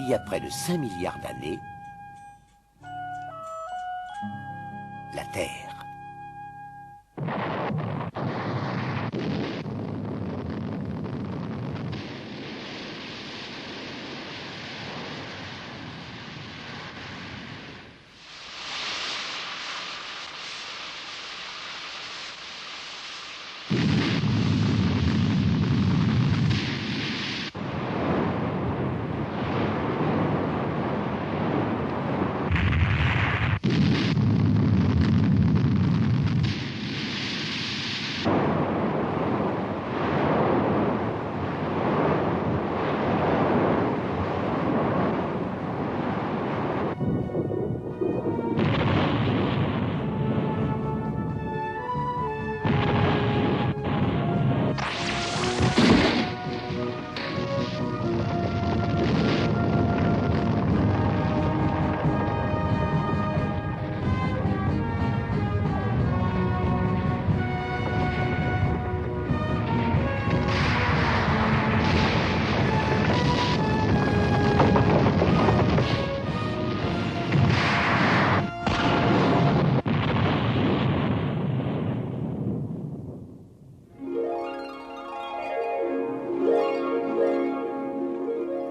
il y a près de 5 milliards d'années, la Terre.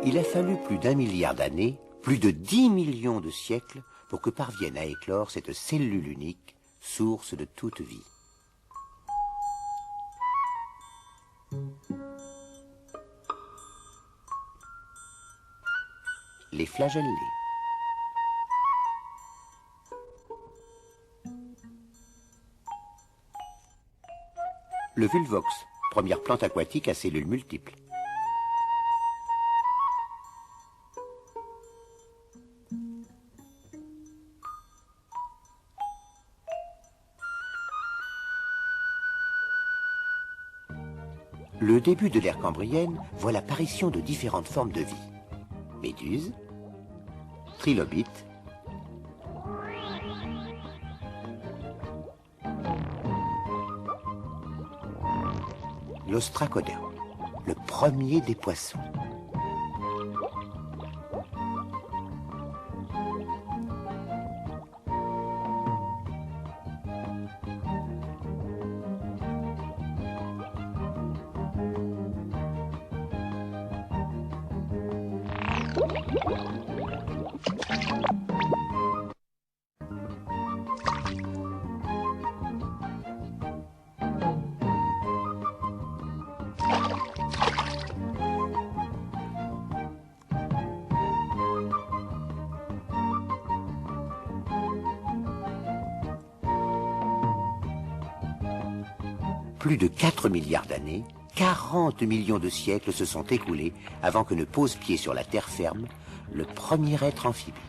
Il a fallu plus d'1 milliard d'années, plus de 10 millions de siècles, pour que parvienne à éclore cette cellule unique, source de toute vie. Les flagellés. Le vulvox, première plante aquatique à cellules multiples. Le début de l'ère cambrienne voit l'apparition de différentes formes de vie. Méduses, trilobites, l'ostracoda, le premier des poissons. Plus de 4 milliards d'années, 40 millions de siècles se sont écoulés avant que ne pose pied sur la terre ferme le premier être amphibie,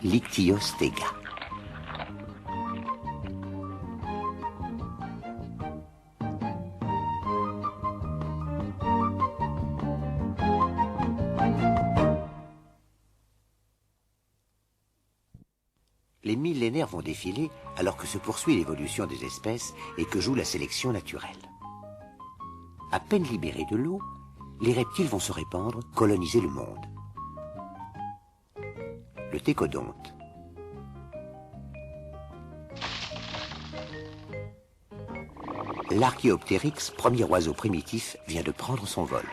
l'Ichthyostega. Les millénaires vont défiler alors que se poursuit l'évolution des espèces et que joue la sélection naturelle. À peine libérés de l'eau, les reptiles vont se répandre, coloniser le monde. Le thécodonte. L'Archéoptérix, premier oiseau primitif, vient de prendre son vol.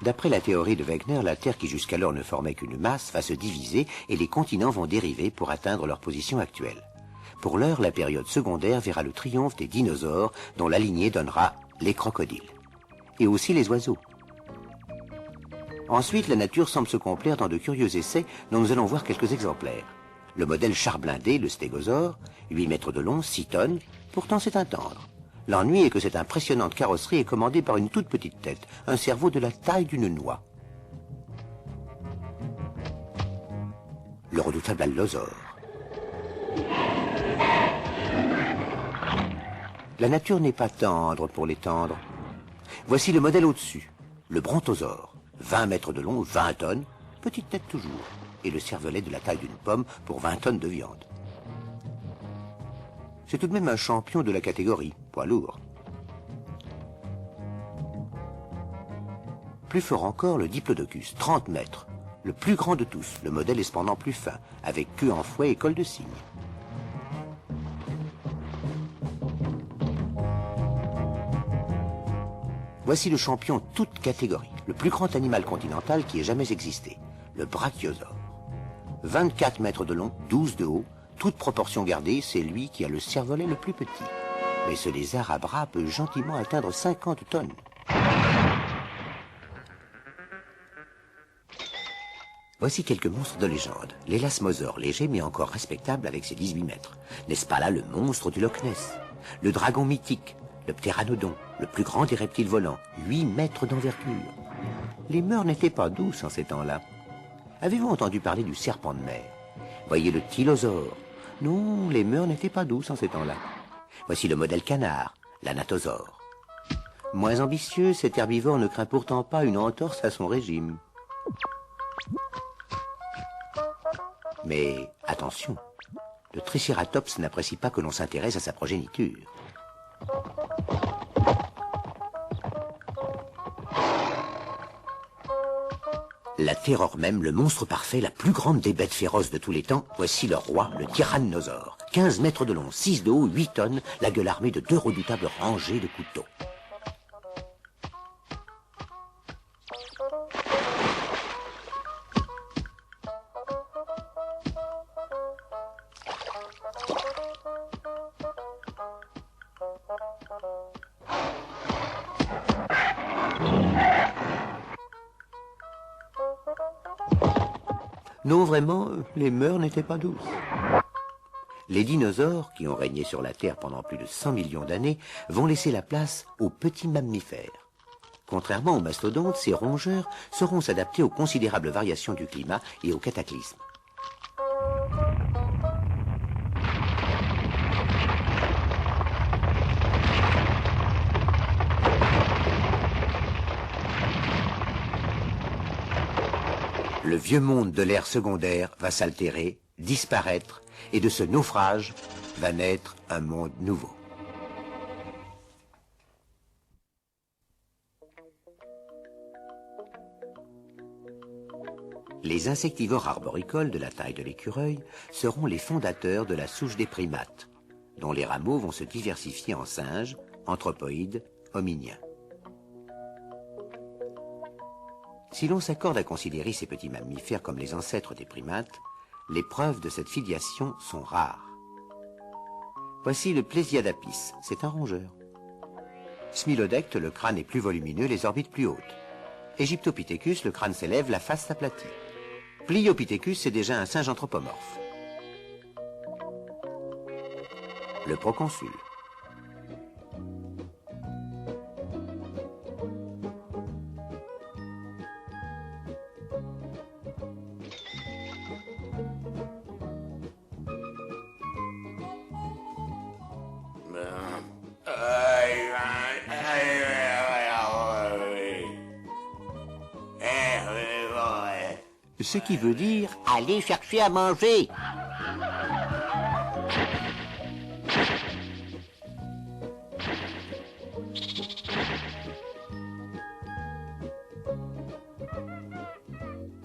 D'après la théorie de Wegener, la Terre qui jusqu'alors ne formait qu'une masse va se diviser et les continents vont dériver pour atteindre leur position actuelle. Pour l'heure, la période secondaire verra le triomphe des dinosaures dont la lignée donnera les crocodiles. Et aussi les oiseaux. Ensuite, la nature semble se complaire dans de curieux essais dont nous allons voir quelques exemplaires. Le modèle char blindé, le stégosaure, 8 mètres de long, 6 tonnes, pourtant c'est un tendre. L'ennui est que cette impressionnante carrosserie est commandée par une toute petite tête, un cerveau de la taille d'une noix. Le redoutable allosaure. La nature n'est pas tendre pour les tendre. Voici le modèle au-dessus, le brontosaure, 20 mètres de long, 20 tonnes, petite tête toujours, et le cervelet de la taille d'une pomme pour 20 tonnes de viande. C'est tout de même un champion de la catégorie, poids lourd. Plus fort encore, le Diplodocus, 30 mètres. Le plus grand de tous, le modèle est cependant plus fin, avec queue en fouet et col de cygne. Voici le champion toute catégorie, le plus grand animal continental qui ait jamais existé, le brachiosaure. 24 mètres de long, 12 de haut, toute proportion gardée, c'est lui qui a le cervelet le plus petit. Mais ce lézard à bras peut gentiment atteindre 50 tonnes. Voici quelques monstres de légende. L'élasmosaure, léger mais encore respectable avec ses 18 mètres. N'est-ce pas là le monstre du Loch Ness? Le dragon mythique, le ptéranodon, le plus grand des reptiles volants, 8 mètres d'envergure. Les mœurs n'étaient pas douces en ces temps-là. Avez-vous entendu parler du serpent de mer? Voyez le tylosaure. Non, les mœurs n'étaient pas douces en ces temps-là. Voici le modèle canard, l'anatosaure. Moins ambitieux, cet herbivore ne craint pourtant pas une entorse à son régime. Mais attention, le Triceratops n'apprécie pas que l'on s'intéresse à sa progéniture. La terreur même, le monstre parfait, la plus grande des bêtes féroces de tous les temps, voici le roi, le tyrannosaure. 15 mètres de long, 6 de haut, 8 tonnes, la gueule armée de 2 redoutables rangées de couteaux. Non, vraiment, les mœurs n'étaient pas douces. Les dinosaures, qui ont régné sur la Terre pendant plus de 100 millions d'années, vont laisser la place aux petits mammifères. Contrairement aux mastodontes, ces rongeurs sauront s'adapter aux considérables variations du climat et aux cataclysmes. Le vieux monde de l'ère secondaire va s'altérer, disparaître, et de ce naufrage va naître un monde nouveau. Les insectivores arboricoles de la taille de l'écureuil seront les fondateurs de la souche des primates, dont les rameaux vont se diversifier en singes, anthropoïdes, hominiens. Si l'on s'accorde à considérer ces petits mammifères comme les ancêtres des primates, les preuves de cette filiation sont rares. Voici le Plesiadapis, c'est un rongeur. Smilodecte, le crâne est plus volumineux, les orbites plus hautes. Egyptopithecus, le crâne s'élève, la face s'aplatit. Pliopithecus, c'est déjà un singe anthropomorphe. Le proconsul. Ce qui veut dire « Allez chercher à manger !»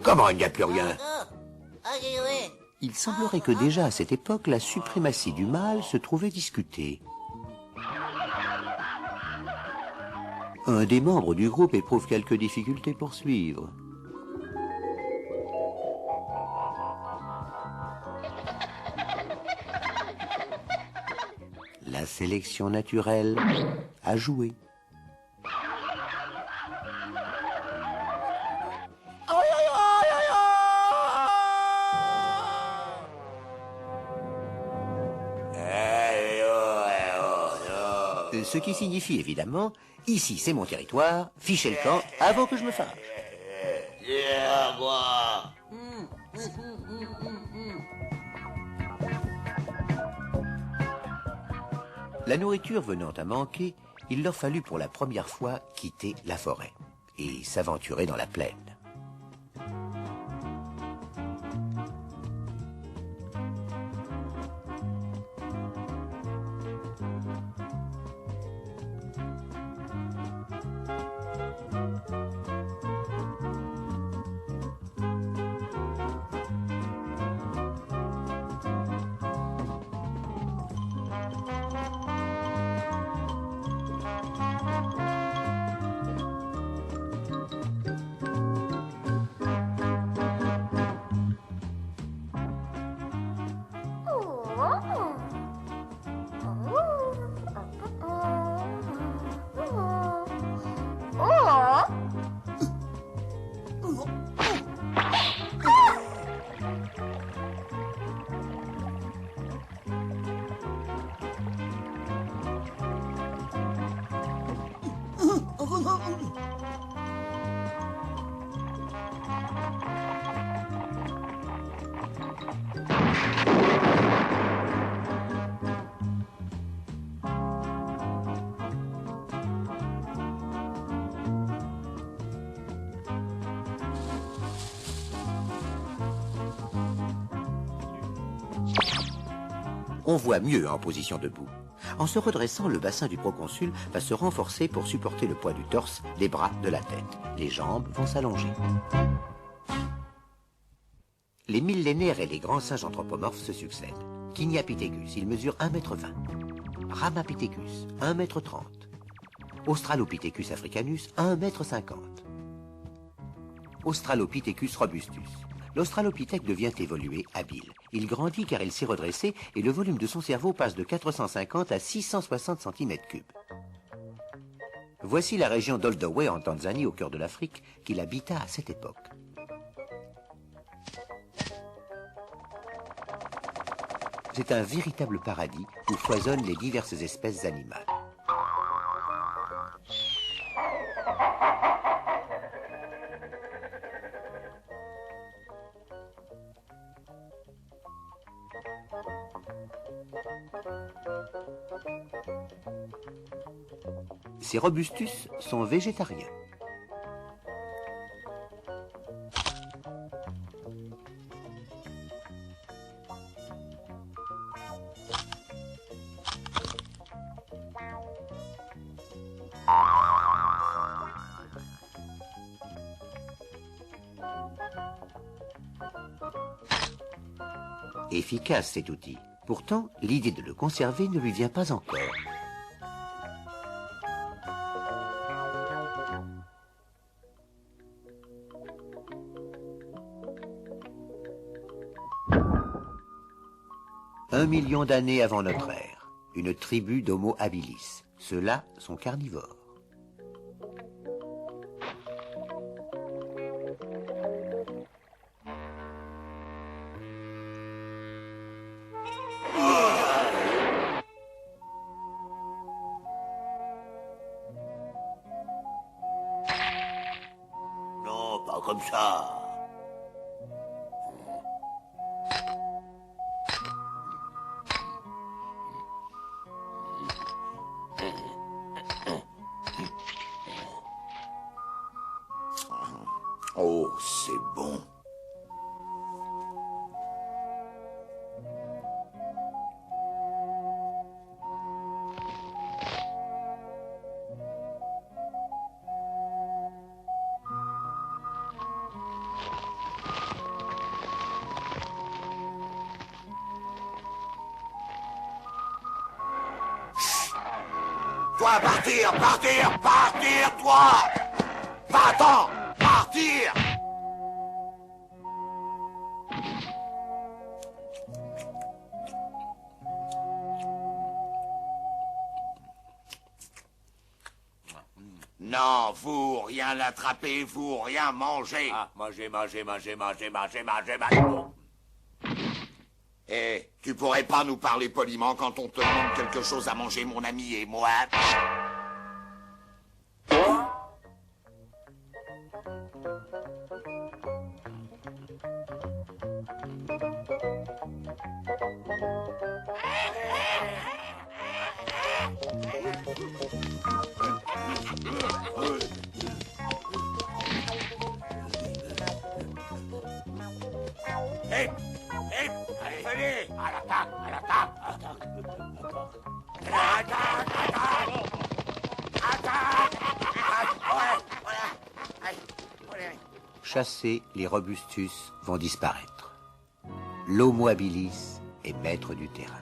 Comment il n'y a plus rien? Il semblerait que déjà à cette époque, la suprématie du mâle se trouvait discutée. Un des membres du groupe éprouve quelques difficultés pour suivre. La sélection naturelle a joué. Ce qui signifie évidemment, ici c'est mon territoire, fichez le camp avant que je me fâche. La nourriture venant à manquer, il leur fallut pour la première fois quitter la forêt et s'aventurer dans la plaine. On voit mieux en position debout. En se redressant, le bassin du proconsul va se renforcer pour supporter le poids du torse, des bras, de la tête. Les jambes vont s'allonger. Les millénaires et les grands singes anthropomorphes se succèdent. Quiniapithecus, il mesure 1,20 m. Ramapithecus, 1,30 m. Australopithecus africanus, 1,50 m. Australopithecus robustus. L'australopithèque devient évolué, habile. Il grandit car il s'est redressé et le volume de son cerveau passe de 450 à 660 cm3. Voici la région d'Oldoway en Tanzanie, au cœur de l'Afrique, qu'il habita à cette époque. C'est un véritable paradis où foisonnent les diverses espèces animales. Ces robustus sont végétariens. Efficace cet outil. Pourtant, l'idée de le conserver ne lui vient pas encore. Un million d'années avant notre ère, une tribu d'Homo habilis. Ceux-là sont carnivores. Non, pas comme ça. Oh, c'est bon. Toi, partir, partir, partir, toi! Va-t'en! Partir! Non, vous, rien l'attraper, vous, rien manger. Ah, manger, manger, manger, manger, manger, manger, manger. Eh, tu pourrais pas nous parler poliment quand on te demande quelque chose à manger, mon ami, et moi? Hé, hé, allez, à l'attaque, à l'attaque, à l'attaque. Attaque, attaque, attaque, attaque, voilà. Allez, allez. Chassés, les robustus vont disparaître. L'Homo habilis est maître du terrain.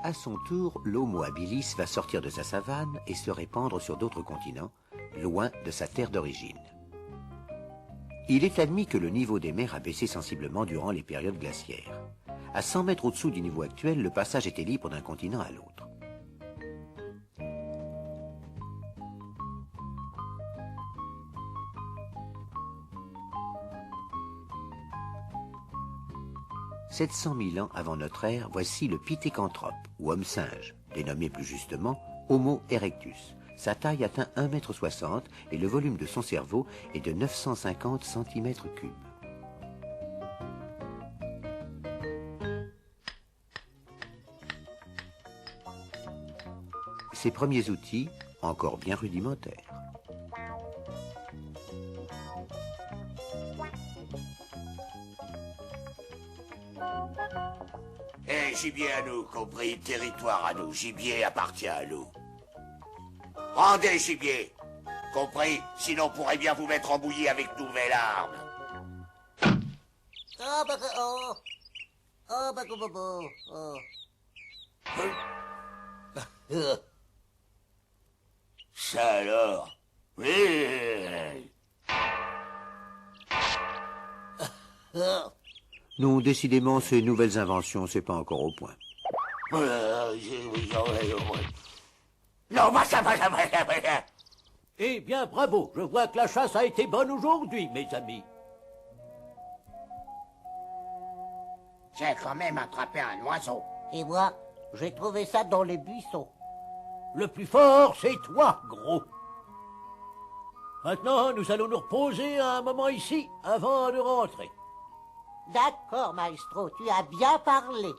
À À son tour, l'Homo habilis va sortir de sa savane et se répandre sur d'autres continents, loin de sa terre d'origine. Il est admis que le niveau des mers a baissé sensiblement durant les périodes glaciaires. À 100 mètres au-dessous du niveau actuel, le passage était libre d'un continent à l'autre. « 700 000 ans avant notre ère, voici le Pithécanthrope, ou homme-singe, dénommé plus justement Homo erectus. Sa taille atteint 1,60 m et le volume de son cerveau est de 950 cm3. Ses premiers outils, encore bien rudimentaires. Eh, gibier à nous, compris, territoire à nous, gibier appartient à nous. Rendez, gibier, compris, sinon on pourrait bien vous mettre en bouillie avec nouvelle arme. Oh, bah, oh. Oh, bah, oh. Oh. Ça alors? Oui. Non, décidément, ces nouvelles inventions, c'est pas encore au point. Non, bah ça. Eh bien, bravo. Je vois que la chasse a été bonne aujourd'hui, mes amis. J'ai quand même attrapé un oiseau. Et moi, j'ai trouvé ça dans les buissons. Le plus fort, c'est toi, gros. Maintenant, nous allons nous reposer un moment ici, avant de rentrer. D'accord, maestro, tu as bien parlé.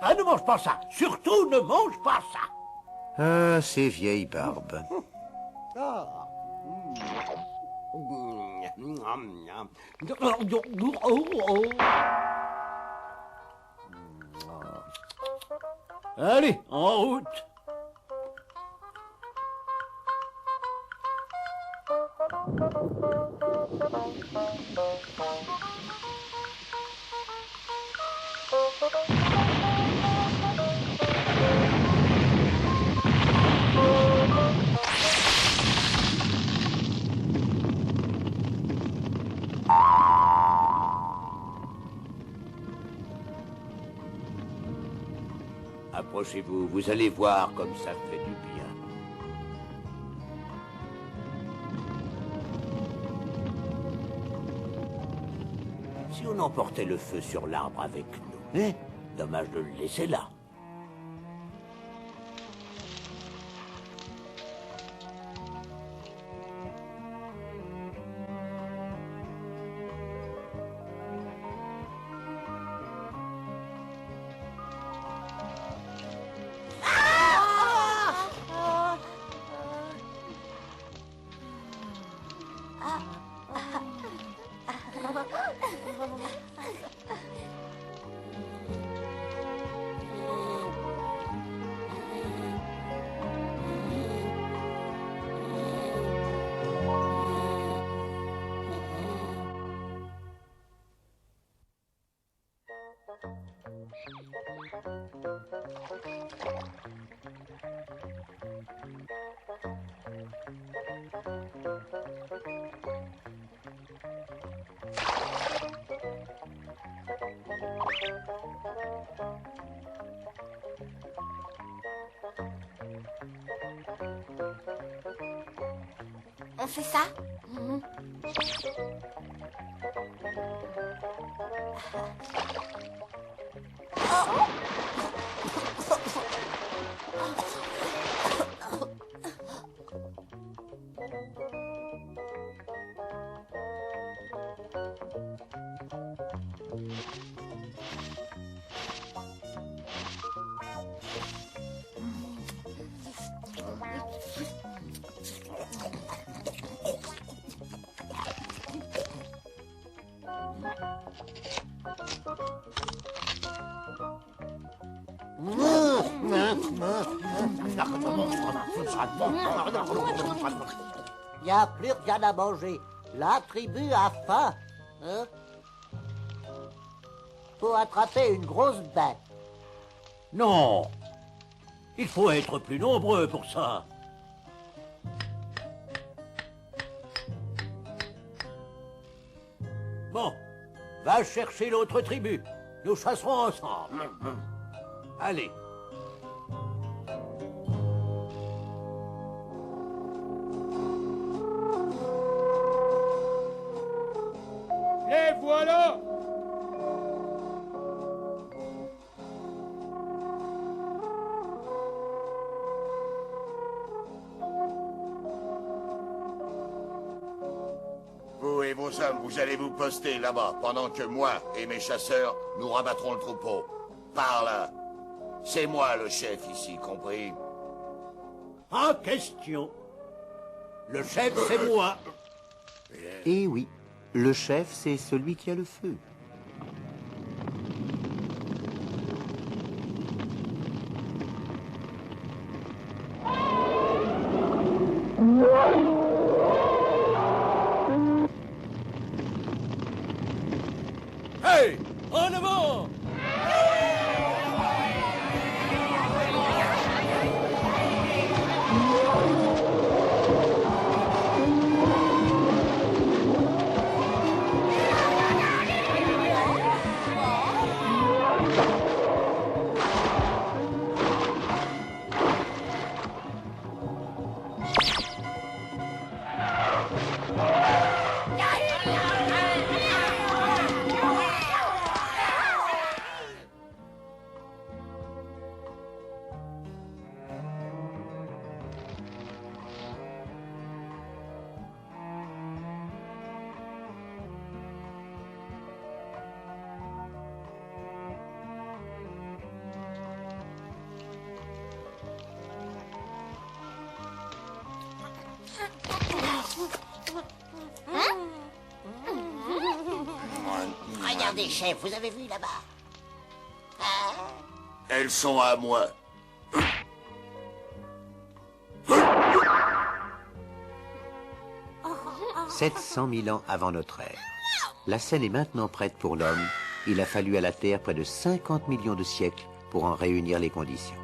Ah, ne mange pas ça. Surtout, ne mange pas ça. Ah, ces vieilles barbes. Allez, en route. Approchez-vous, vous allez voir comme ça fait du bien. Si on emportait le feu sur l'arbre avec nous, hein? Dommage de le laisser là. On fait ça? Il n'y a plus rien à manger. La tribu a faim. Hein? pour attraper une grosse bête. Non. Il faut être plus nombreux pour ça. Bon, va chercher l'autre tribu. Nous chasserons ensemble. Allez. Les voilà! Vous et vos hommes, vous allez vous poster là-bas, pendant que moi et mes chasseurs, nous rabattrons le troupeau. Par là. C'est moi le chef ici, compris? En question. Le chef, c'est moi. Et oui, le chef, c'est celui qui a le feu. Hey, en avant! Regardez, chef, vous avez vu là-bas? Ah, Elles sont à moi. 700 000 ans avant notre ère. La scène est maintenant prête pour l'homme. Il a fallu à la Terre près de 50 millions de siècles pour en réunir les conditions.